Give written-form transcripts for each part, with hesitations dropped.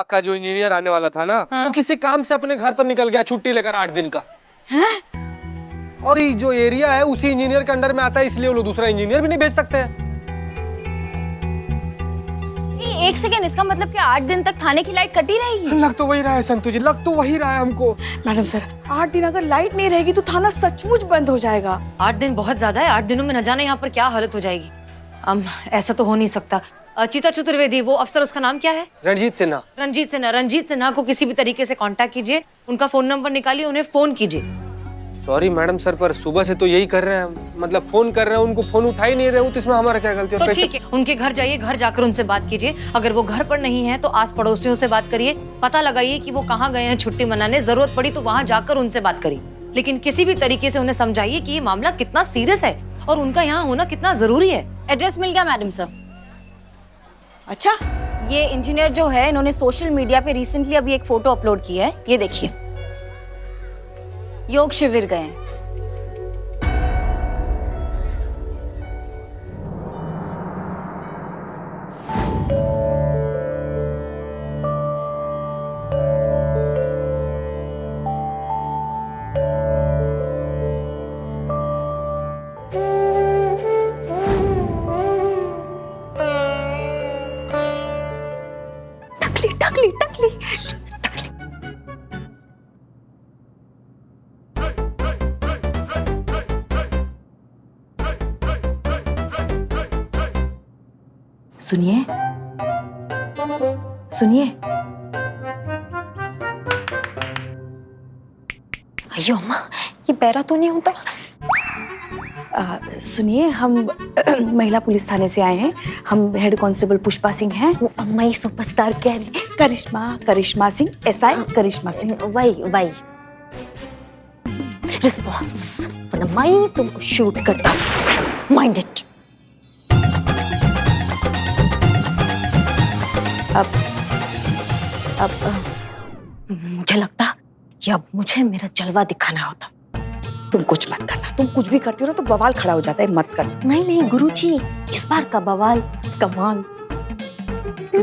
का जो इंजीनियर आने वाला था ना, हाँ? वो किसी काम से अपने घर पर निकल गया छुट्टी लेकर 8 दिन का। हैं? और ये जो एरिया है उसी इंजीनियर के अंडर में आता है, इसलिए वो लोग दूसरा इंजीनियर भी नहीं भेज सकते हैं। नहीं, एक सेकेंड, इसका मतलब क्या 8 दिन तक थाने की लाइट कटी रहेगी? लग तो वही रहा है संतु जी, लग तो वही रहा है हमको। मैडम सर, 8 दिन अगर लाइट नहीं रहेगी तो थाना सचमुच बंद हो जाएगा। 8 दिन बहुत ज्यादा है। 8 दिनों में न जाने यहाँ पर क्या हालत हो जाएगी। ऐसा तो हो नहीं सकता। चीता चतुर्वेदी, वो अफसर, उसका नाम क्या है? रणजीत सिन्हा। रंजीत सिन्हा। रंजीत सिन्हा को किसी भी तरीके से कांटेक्ट कीजिए, उनका फोन नंबर निकालिए, उन्हें फोन कीजिए। सॉरी मैडम सर, पर सुबह से तो यही कर रहे हैं, मतलब फोन कर रहे हैं, उनको फोन उठा ही नहीं रहे हो, तो इसमें हमारा क्या गलती है? तो ठीक है, उनके घर जाइए, घर जाकर उनसे बात कीजिए। अगर वो घर पर नहीं है तो आस पड़ोसियों से बात करिए, पता लगाइए कि वो कहाँ गए हैं छुट्टी मनाने। जरूरत पड़ी तो वहां जाकर उनसे बात करिए, लेकिन किसी भी तरीके से उन्हें समझाइए कि ये मामला कितना सीरियस है और उनका यहाँ होना कितना जरूरी है। एड्रेस मिल गया मैडम सर। अच्छा, ये इंजीनियर जो है, इन्होंने सोशल मीडिया पे रिसेंटली अभी एक फोटो अपलोड की है, ये देखिए। योग शिविर गए हैं। टकली टकली टकली। सुनिए सुनिए। अयो अम्मा, ये पैरा तो नहीं होता। सुनिए, हम महिला पुलिस थाने से आए हैं। हम हेड कांस्टेबल पुष्पा सिंह हैं। वो अम्मा ही सुपरस्टार कह रही। करिश्मा सिंह, एसआई करिश्मा सिंह। वही रिस्पॉन्स, वरना मैं तुमको शूट करता हूँ। Mind it. अब मुझे लगता कि अब मुझे मेरा जलवा दिखाना होता। तुम कुछ मत करना, तुम कुछ भी करती हो ना तो बवाल खड़ा हो जाता है, मत करना। नहीं गुरुजी, इस बार का बवाल कमाल।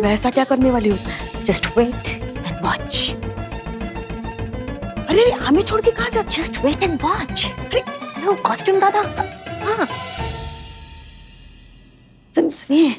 वैसा क्या करने वाली हो? Just wait and watch. अरे हमें छोड़ के कहाँ जा? Just wait and watch. Hello costume दादा। हाँ सुनिए,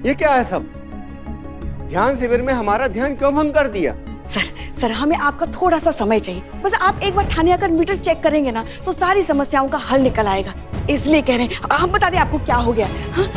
ये क्या है सब? ध्यान शिविर में हमारा ध्यान क्यों भंग कर दिया? सर हमें आपका थोड़ा सा समय चाहिए। बस आप एक बार थाने आकर मीटर चेक करेंगे ना तो सारी समस्याओं का हल निकल आएगा। इसलिए कह रहे हैं, हम बता दें आपको क्या हो गया। हाँ?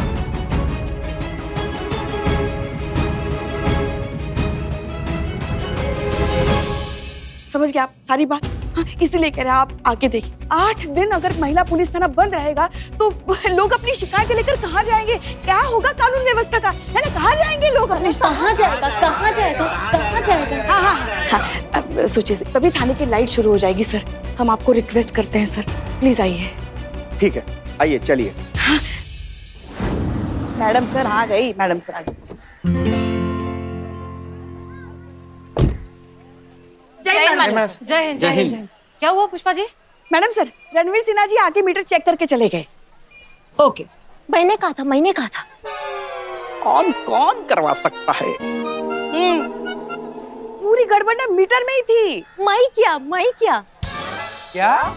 समझ गए आप सारी बात? हाँ, इसीलिए कह रहे हैं आप आके देखिए। 8 दिन अगर महिला पुलिस थाना बंद रहेगा तो लोग अपनी शिकायतें लेकर कहाँ जाएंगे? क्या होगा कानून व्यवस्था का, है ना? कहाँ जाएंगे लोग अपनी कहाँ जाएगा, कहाँ जाएगा, कहाँ जाएगा? हाँ, अब सोचिए, तभी थाने की लाइट शुरू हो जाएगी। सर हम आपको रिक्वेस्ट करते हैं, सर प्लीज आइए। ठीक है, आइए चलिए। मैडम सर आ गई, मैडम सर आ गई। जय हिंद। जय हिंद, जय हिंद। क्या हुआ पुष्पा जी? मैडम सर, रणवीर सिन्हा जी आके मीटर चेक करके चले गए। ओके, मैंने कहा था। कौन कौन करवा सकता है? पूरी गड़बड़ ना मीटर में ही थी। मैं किया। क्या?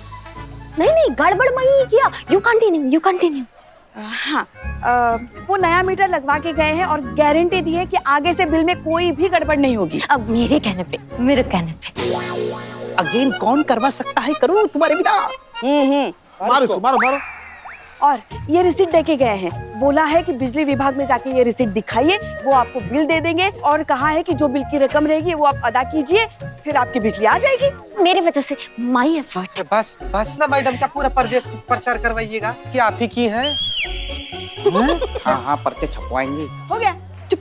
नहीं, गड़बड़ मैं ही किया। You continue. हाँ, वो नया मीटर लगवा के गए हैं और गारंटी दी है कि आगे से बिल में कोई भी गड़बड़ नहीं होगी। अब मेरे कहने पे। अगेन कौन करवा सकता है? करूँ तुम्हारे बिना? मारो इसको, मारो। और ये रिसीट देके गए हैं। बोला है कि बिजली विभाग में जाके ये रिसीट दिखाइए, वो आपको बिल दे देंगे और कहा है कि जो बिल की रकम रहेगी वो आप अदा कीजिए, फिर आपकी बिजली आ जाएगी। मेरी वजह से, माई एफर्ट। बस ना मैडम, क्या पूरा प्रचार करवाइएगा कि आप ही की हैं? हाँ, पर्चे छपवाएंगे। हो गया, चुप।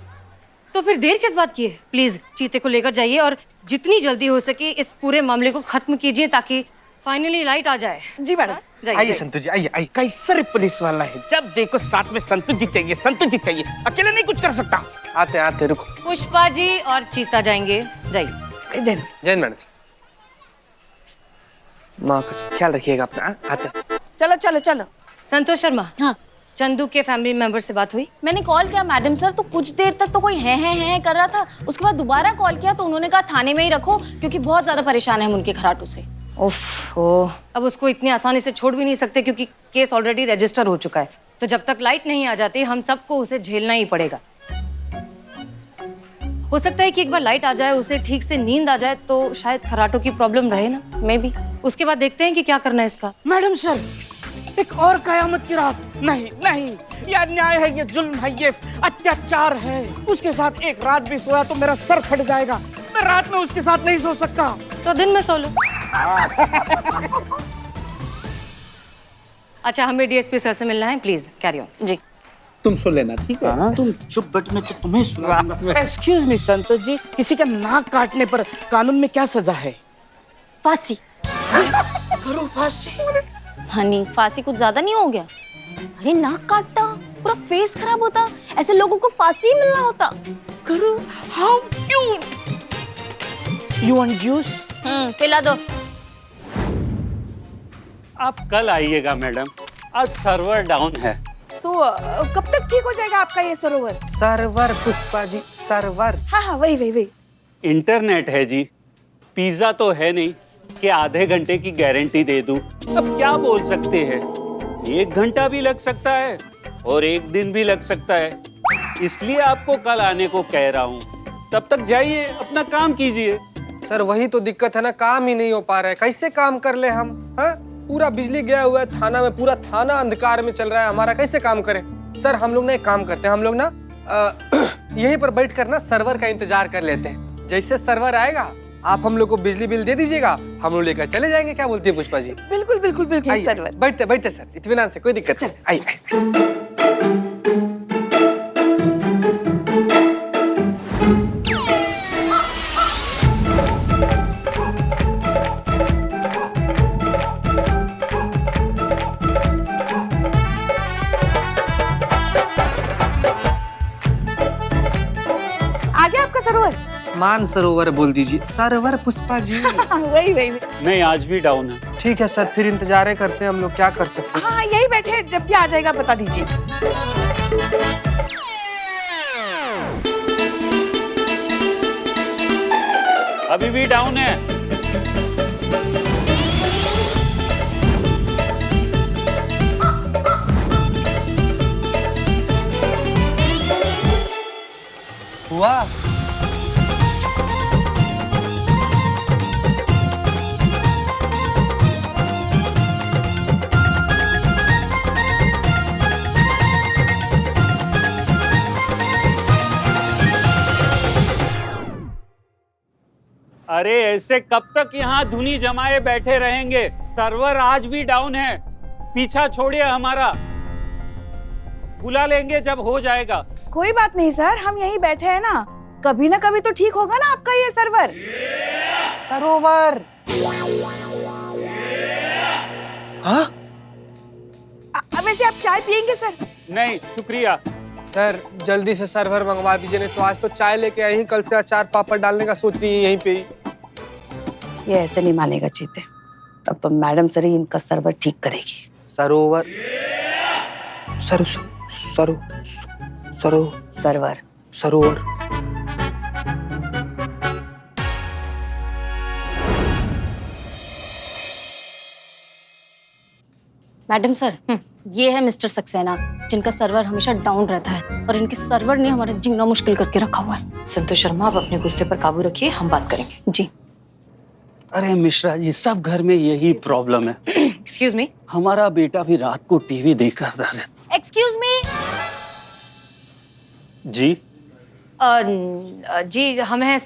तो फिर देर किस बात की है? प्लीज चीते को लेकर जाइए और जितनी जल्दी हो सके इस पूरे मामले को खत्म कीजिए ताकि फाइनली लाइट आ जाए। जी मैडम। आइए संतोष जी, आइए। कैसे पुलिस वाला है, जब देखो साथ में संतोष जी चाहिए। अकेले नहीं कुछ कर सकता। आते रुको। पुष्पा जी और चीता जाएंगे, जाइए। जय मैडम। माँ का ख्याल रखिएगा अपना। आते। चलो। संतोष शर्मा। हाँ, चंदू के फैमिली मेंबर से बात हुई? मैंने कॉल किया मैडम सर, तो कुछ देर तक तो कोई है कर रहा था। उसके बाद दोबारा कॉल किया तो उन्होंने कहा थाने में ही रखो क्योंकि बहुत ज्यादा परेशान है हम उनके खराटू से। अब उसको इतनी आसानी से छोड़ भी नहीं सकते क्योंकि केस ऑलरेडी रजिस्टर हो चुका है। तो जब तक लाइट नहीं आ जाती हम सबको उसे झेलना ही पड़ेगा। हो सकता है कि एक बार लाइट आ जाए, उसे ठीक से नींद आ जाए तो शायद खराटों की प्रॉब्लम रहे ना, मे बी। उसके बाद देखते हैं कि क्या करना है इसका। मैडम सर, एक और कयामत की रात। नहीं, ये अन्याय है, ये जुल्म है, ये अत्याचार है। उसके साथ एक रात भी सोया तो मेरा सर फट जाएगा। मैं रात में उसके साथ नहीं सो सकता। तो दिन में सो लो। अच्छा, हमें डीएसपी सर से मिलना है, प्लीज कैरी ऑन। जी तुम सुन लेना, ठीक है? तुम चुप बैठ, मैं तो तुम्हें सुनाऊंगा। एक्सक्यूज मी संतोष जी, किसी का नाक काटने पर कानून में क्या सजा है? फांसी। करो फांसी। हनी, फांसी कुछ ज्यादा नहीं हो गया? अरे नाक काटता, पूरा फेस खराब होता, ऐसे लोगों को फांसी मिलना होता। करो। How cute. You want juice? पिला दो। आप कल आइएगा मैडम, आज सर्वर डाउन है। तो कब तक ठीक हो जाएगा आपका ये सरोवर? Server Pushpa ji, server. हाँ, वही। इंटरनेट है जी, पिज्जा तो है नहीं कि आधे घंटे की गारंटी दे दूं। अब क्या बोल सकते हैं, 1 घंटा भी लग सकता है और 1 दिन भी लग सकता है। इसलिए आपको कल आने को कह रहा हूँ। तब तक जाइए, अपना काम कीजिए। सर वही तो दिक्कत है ना, काम ही नहीं हो पा रहा है। कैसे काम कर ले हम? हाँ, पूरा बिजली गया हुआ है थाना में, पूरा थाना अंधकार में चल रहा है हमारा, कैसे काम करें? सर हम लोग ना एक काम करते हैं, हम लोग ना यहीं पर बैठ कर ना सर्वर का इंतजार कर लेते हैं। जैसे सर्वर आएगा आप हम लोग को बिजली बिल दे दीजिएगा, हम लोग लेकर चले जाएंगे। क्या बोलती है पुष्पा जी? बिल्कुल सर्वर। बैठते सर, इत्मीनान से, कोई दिक्कत नहीं। आइए। आ गया आपका सरोवर? मान सरोवर बोल दीजिए, सर्वर पुष्पा जी। वही। नहीं, आज भी डाउन है। ठीक है सर, फिर इंतजार करते हैं हम लोग, क्या कर सकते हैं? हाँ, यही बैठे, जब भी आ जाएगा बता दीजिए। अभी भी डाउन है। हुआ अरे ऐसे कब तक यहाँ धुनी जमाए बैठे रहेंगे? सर्वर आज भी डाउन है। पीछा छोड़िए हमारा, बुला लेंगे जब हो जाएगा। कोई बात नहीं सर, हम यहीं बैठे हैं ना, कभी ना कभी तो ठीक होगा ना आपका ये सर्वर। सरोवर। हाँ वैसे आप चाय पियेंगे सर? नहीं शुक्रिया। सर जल्दी से सर्वर मंगवा दीजिए, नहीं तो आज तो चाय लेके आई, कल से अचार पापड़ डालने का सोच रही है यहीं पे ही। ये ऐसे नहीं मानेगा चीते, तब तो मैडम सर ही इनका सर्वर ठीक करेगी। सरोवर सरो सरो सरो सर्वर सरोवर। मैडम सर, ये है मिस्टर सक्सेना, जिनका सर्वर हमेशा डाउन रहता है और इनके सर्वर ने हमारा जीना मुश्किल करके रखा हुआ है। संतोष शर्मा, आप अपने गुस्से पर काबू रखिए, हम बात करेंगे। जी। अरे मिश्रा जी, सब घर में यही प्रॉब्लम है। Excuse me. हमारा बेटा भी रात को टीवी देखता रहता। Excuse me. जी जी हमें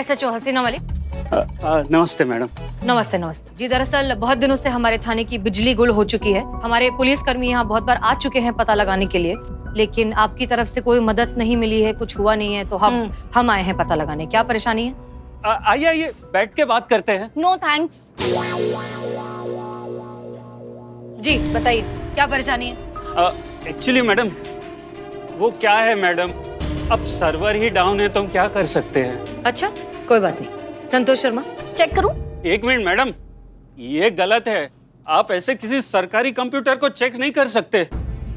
SHO हसीना वाली। नमस्ते मैडम। नमस्ते नमस्ते जी, दरअसल बहुत दिनों से हमारे थाने की बिजली गुल हो चुकी है। हमारे पुलिसकर्मी यहाँ बहुत बार आ चुके हैं पता लगाने के लिए, लेकिन आपकी तरफ से कोई मदद नहीं मिली है, कुछ हुआ नहीं है, तो हम आए हैं पता लगाने। क्या परेशानी है? आइए आइए, बैठ के बात करते हैं। No thanks. जी बताइए, क्या परेशानी है? एक्चुअली मैडम, वो क्या है मैडम, अब सर्वर ही डाउन है तो हम क्या कर सकते हैं। अच्छा कोई बात नहीं। संतोष शर्मा, चेक करूं? एक मिनट मैडम, ये गलत है। आप ऐसे किसी सरकारी कंप्यूटर को चेक नहीं कर सकते।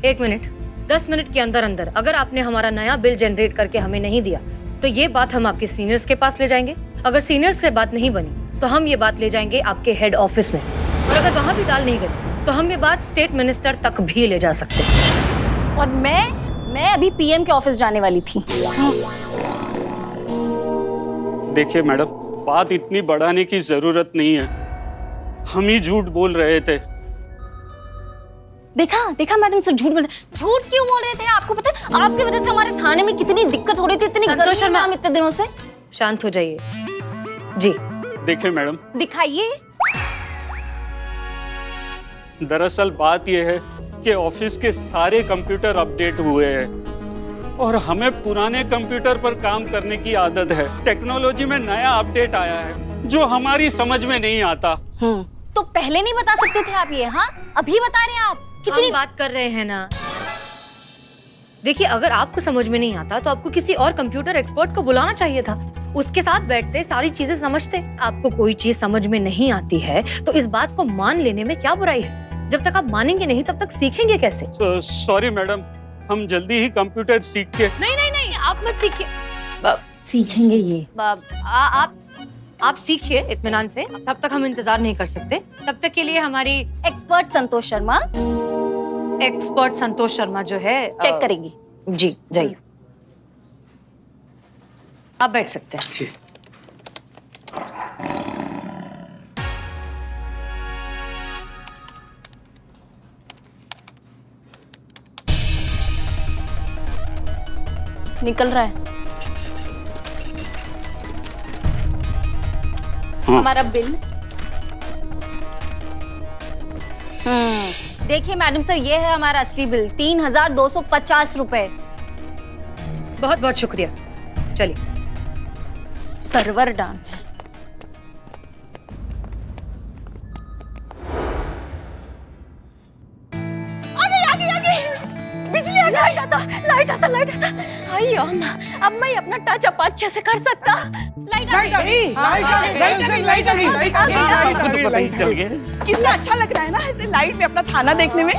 एक मिनट, 10 मिनट के अंदर अंदर अगर आपने हमारा नया बिल जनरेट करके हमें नहीं दिया तो ये बात हम आपके सीनियर्स के पास ले जाएंगे। अगर सीनियर्स से बात नहीं बनी तो हम ये बात ले जाएंगे आपके हेड ऑफिस में, और अगर वहाँ भी दाल नहीं गई तो हम ये बात स्टेट मिनिस्टर तक भी ले जा सकते हैं। और मैं अभी PM के ऑफिस जाने वाली थी। देखिए मैडम, बात इतनी बढ़ाने की जरूरत नहीं है, हम ही झूठ बोल रहे थे। देखा मैडम सर, झूठ क्यों बोल रहे थे? आपको पता है आपकी वजह से हमारे थाने में कितनी दिक्कत हो रही थी, इतनी संतोष गर्मी में हम इतने दिनों से। शांत हो जाइए जी। देखिए मैडम, दिखाइए। दरअसल बात यह है कि ऑफिस के सारे कंप्यूटर अपडेट हुए हैं और हमें पुराने कंप्यूटर पर काम करने की आदत है। टेक्नोलॉजी में नया अपडेट आया है जो हमारी समझ में नहीं आता। तो पहले नहीं बता सकते थे आप ये? हाँ अभी बता रहे हैं आप। हम बात कर रहे हैं ना। देखिए, अगर आपको समझ में नहीं आता तो आपको किसी और कंप्यूटर एक्सपर्ट को बुलाना चाहिए था, उसके साथ बैठते, सारी चीजें समझते। आपको कोई चीज समझ में नहीं आती है तो इस बात को मान लेने में क्या बुराई है? जब तक आप मानेंगे नहीं तब तक सीखेंगे कैसे? सॉरी मैडम, हम जल्दी ही कंप्यूटर सीख के। नहीं आप मत सीखिए। सीखेंगे ये। आप सीखिए इत्मीनान से, तब तक हम इंतजार नहीं कर सकते। तब तक के लिए हमारी एक्सपर्ट संतोष शर्मा जो है चेक करेंगी। जी जाइए, आप बैठ सकते हैं। निकल रहा है हाँ। हमारा बिल। देखिए मैडम सर, ये है हमारा असली बिल, 3250 रुपए। बहुत बहुत शुक्रिया। चलिए। Server down. आगे बिजली आ गई। लाइट आता। आई अब मैं अपना टच अप अच्छे से कर सकता। लाइट आ गई। कितना अच्छा लग रहा है ना ऐसे लाइट में अपना थाना देखने में।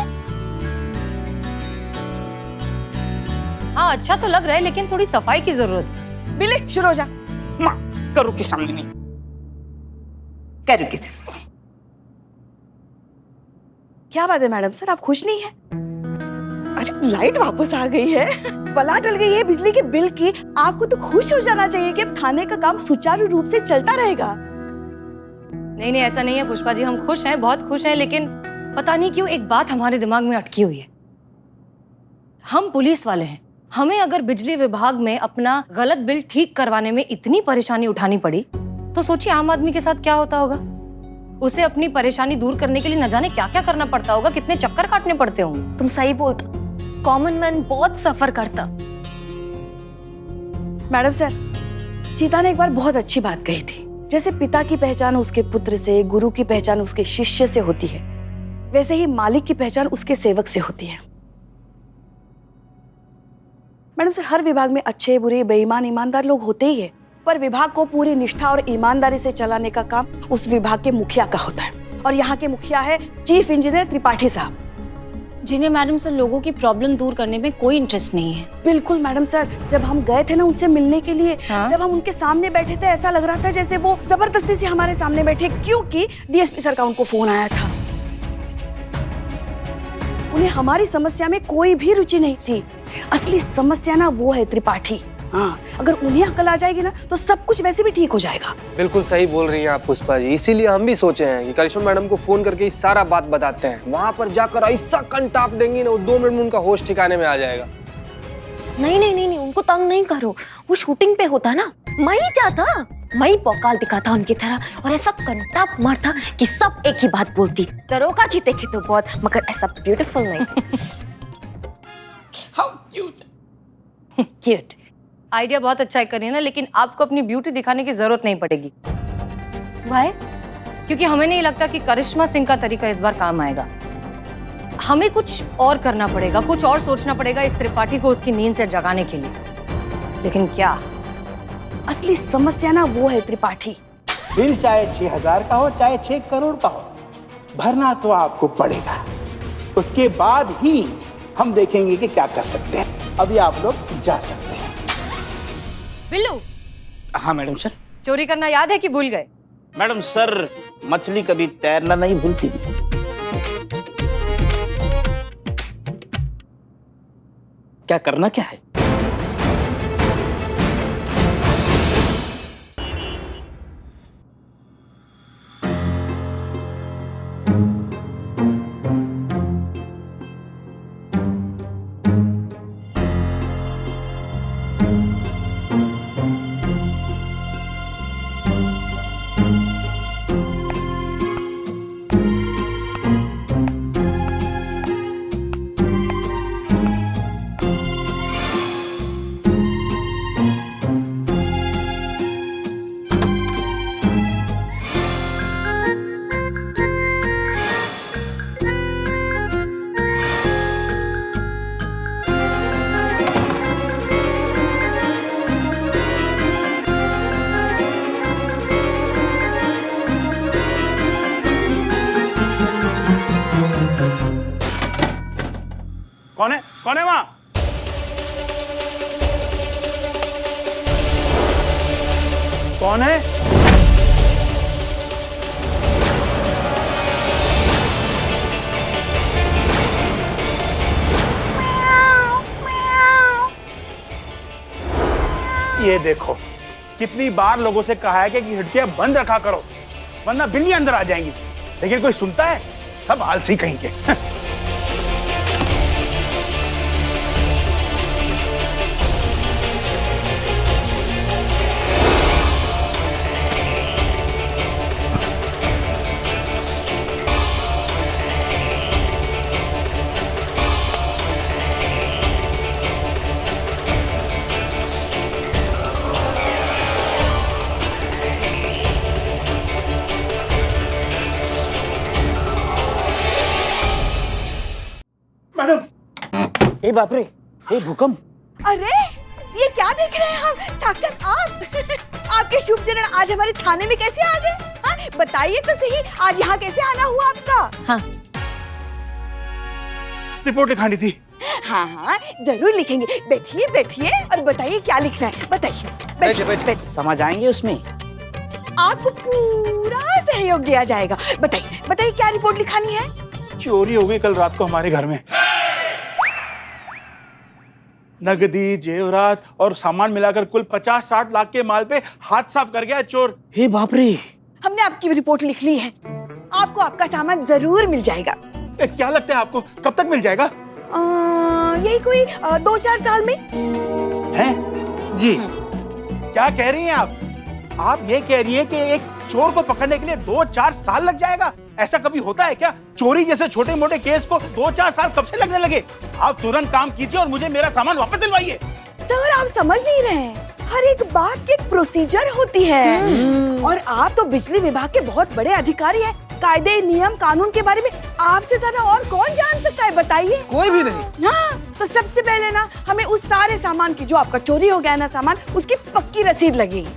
हाँ अच्छा तो लग रहा है, लेकिन थोड़ी सफाई की जरूरत है। बिल्ली शुरू हो जा। माँ करो की सामने नहीं करो की। क्या बात है मैडम सर, आप खुश नहीं हैं? अच्छा लाइट वापस आ गई है, बला टल गई है बिजली के बिल की। आपको तो खुश हो जाना चाहिए कि अब थाने का काम सुचारू रूप से चलता रहेगा। नहीं ऐसा नहीं है पुष्पा जी, हम खुश हैं, बहुत खुश हैं, लेकिन पता नहीं क्यों एक बात हमारे दिमाग में अटकी हुई है। हम पुलिस वाले हैं, हमें अगर बिजली विभाग में अपना गलत बिल ठीक करवाने में इतनी परेशानी उठानी पड़ी तो सोचिए आम आदमी के साथ क्या होता होगा। उसे अपनी परेशानी दूर करने के लिए न जाने क्या क्या करना पड़ता होगा, कितने चक्कर काटने पड़ते होंगे। तुम सही बोलता, कॉमन मैन बहुत सफर करता। मैडम सर, चीता ने एक बार बहुत अच्छी बात कही थी, जैसे पिता की पहचान उसके पुत्र से, गुरु की पहचान उसके शिष्य से होती है, वैसे ही मालिक की पहचान उसके सेवक से होती है। मैडम सर, हर विभाग में अच्छे बुरे बेईमान ईमानदार लोग होते ही है, पर विभाग को पूरी निष्ठा और ईमानदारी से चलाने का काम उस विभाग के मुखिया का होता है, और यहाँ के मुखिया है चीफ इंजीनियर त्रिपाठी साहब, जिन्हें मैडम सर लोगों की प्रॉब्लम दूर करने में कोई इंटरेस्ट नहीं है। बिल्कुल मैडम सर, जब हम गए थे ना उनसे मिलने के लिए, हाँ? जब हम उनके सामने बैठे थे ऐसा लग रहा था जैसे वो जबरदस्ती से हमारे सामने बैठे, क्योंकि डीएसपी सर का उनको फोन आया था। उन्हें हमारी समस्या में कोई भी रुचि नहीं थी। असली समस्या ना वो है त्रिपाठी। हाँ, अगर उन्हें अकल आ जाएगी ना तो सब कुछ वैसे भी ठीक हो जाएगा। बिल्कुल सही बोल रही हैं आप पुष्पा जी, इसीलिए हम भी सोचे हैं कि करिश्मा मैडम को फोन करके इस सारा बात बताते हैं। वहां पर जाकर ऐसा कंटाप देंगी ना, 2 मिनट में उनका होश ठिकाने में आ जाएगा। नहीं नहीं नहीं नहीं, उनको तंग नहीं करो, वो शूटिंग पे होता ना, मैं जाता, मैं बौकाल दिखाता उनकी तरह, और ऐसा कंटाप मारता कि सब एक ही बात बोलती, दरोगा जी देखे तो बहुत, मगर ऐसा ब्यूटीफुल नहीं। How cute. क्यूट। आइडिया बहुत अच्छा है करीना, लेकिन आपको अपनी ब्यूटी दिखाने की जरूरत नहीं पड़ेगी। वाई? क्योंकि हमें नहीं लगता कि करिश्मा सिंह का तरीका इस बार काम आएगा। हमें कुछ और करना पड़ेगा, कुछ और सोचना पड़ेगा इस त्रिपाठी को उसकी नींद से जगाने के लिए। लेकिन क्या? असली समस्या ना वो है त्रिपाठी। बिल चाहे 6,000 का हो चाहे 6 करोड़ का हो, भरना तो आपको पड़ेगा। उसके बाद ही हम देखेंगे कि क्या कर सकते हैं। अभी आप लोग जा सकते हैं। बिल्लू, हाँ मैडम सर। चोरी करना याद है कि भूल गए? मैडम सर, मछली कभी तैरना नहीं भूलती। क्या करना क्या है? कौन है? कौन है वहां? कौन है? ये देखो, कितनी बार लोगों से कहा है कि खिड़कियां बंद रखा करो, वरना बिल्ली अंदर आ जाएंगी, लेकिन कोई सुनता है? सब आलसी कहीं के। ए बाप रे, ए भूकंप। अरे ये क्या देख रहे हैं हम? साक्षात आप। आपके शुभ चरण आज हमारे थाने में कैसे आ गए? हाँ, बताइए तो सही, आज यहाँ कैसे आना हुआ आपका? हाँ, रिपोर्ट लिखानी थी। हाँ हाँ, जरूर लिखेंगे। बैठिए बैठिए और बताइए क्या लिखना है, बताइए। बैठिए, बैठिए। समझ आएंगे उसमें। आपको पूरा सहयोग दिया जाएगा। बताइए बताइए क्या रिपोर्ट लिखानी है? चोरी हो गई कल रात को हमारे घर में। नगदी, जेवरात और सामान मिलाकर कुल 50-60 लाख के माल पे हाथ साफ कर गया चोर। हे बाप रे। हमने आपकी रिपोर्ट लिख ली है, आपको आपका सामान जरूर मिल जाएगा। क्या लगता है आपको, कब तक मिल जाएगा? यही कोई 2-4 साल में। हैं? जी। क्या कह रही हैं आप? आप ये कह रही हैं कि एक चोर को पकड़ने के लिए 2-4 साल लग जाएगा? ऐसा कभी होता है क्या? चोरी जैसे छोटे मोटे केस को 2-4 साल कब से लगने लगे? आप तुरंत काम कीजिए और मुझे मेरा सामान वापस दिलवाइए। सर आप समझ नहीं रहे हैं, हर एक बात की एक प्रोसीजर होती है। और आप तो बिजली विभाग के बहुत बड़े अधिकारी हैं। कायदे नियम कानून के बारे में आपसे ज्यादा और कौन जान सकता है, बताइए। कोई भी नहीं। हाँ, तो सबसे पहले ना हमें उस सारे सामान की, जो आपका चोरी हो गया ना सामान, उसकी पक्की रसीद लगेगी।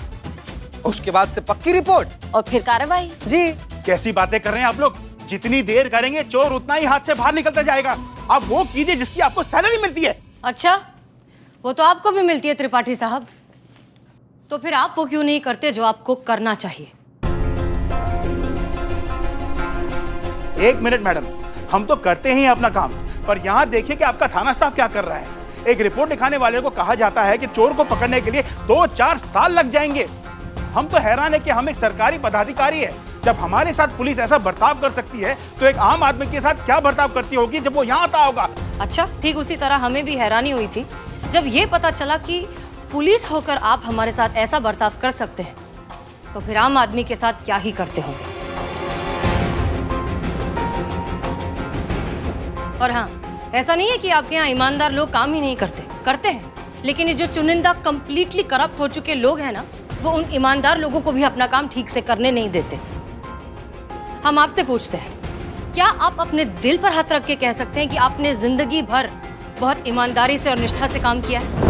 उसके बाद से पक्की रिपोर्ट और फिर कार्रवाई। जी। कैसी बातें कर रहे हैं आप लोग? जितनी देर करेंगे चोर उतना ही हाथ से बाहर निकलता जाएगा। आप वो कीजिए जिसकी आपको सैलरी मिलती है। अच्छा, वो तो आपको भी मिलती है त्रिपाठी साहब, तो फिर आप वो क्यों नहीं करते जो आपको करना चाहिए? एक मिनट मैडम, हम तो करते ही अपना काम, पर यहाँ देखिए कि आपका थाना स्टाफ क्या कर रहा है। एक रिपोर्ट दिखाने वाले को कहा जाता है कि चोर को पकड़ने के लिए 2-4 साल लग जाएंगे। हम तो हैरान है कि हम एक सरकारी पदाधिकारी है, जब हमारे साथ पुलिस ऐसा बर्ताव कर सकती है तो एक आम आदमी के साथ क्या बर्ताव करती होगी जब वो यहाँ आता होगा। अच्छा, ठीक उसी तरह हमें भी हैरानी हुई थी जब ये पता चला कि पुलिस होकर आप हमारे साथ ऐसा बर्ताव कर सकते हैं, तो फिर आम आदमी के साथ क्या ही करते होंगे। और हाँ, ऐसा नहीं है कि आपके यहाँ ईमानदार लोग काम ही नहीं करते हैं, लेकिन ये जो चुनिंदा कंप्लीटली करप्ट हो चुके लोग हैं ना, वो उन ईमानदार लोगों को भी अपना काम ठीक से करने नहीं देते। हम आपसे पूछते हैं, क्या आप अपने दिल पर हाथ रख के कह सकते हैं कि आपने जिंदगी भर बहुत ईमानदारी से और निष्ठा से काम किया है?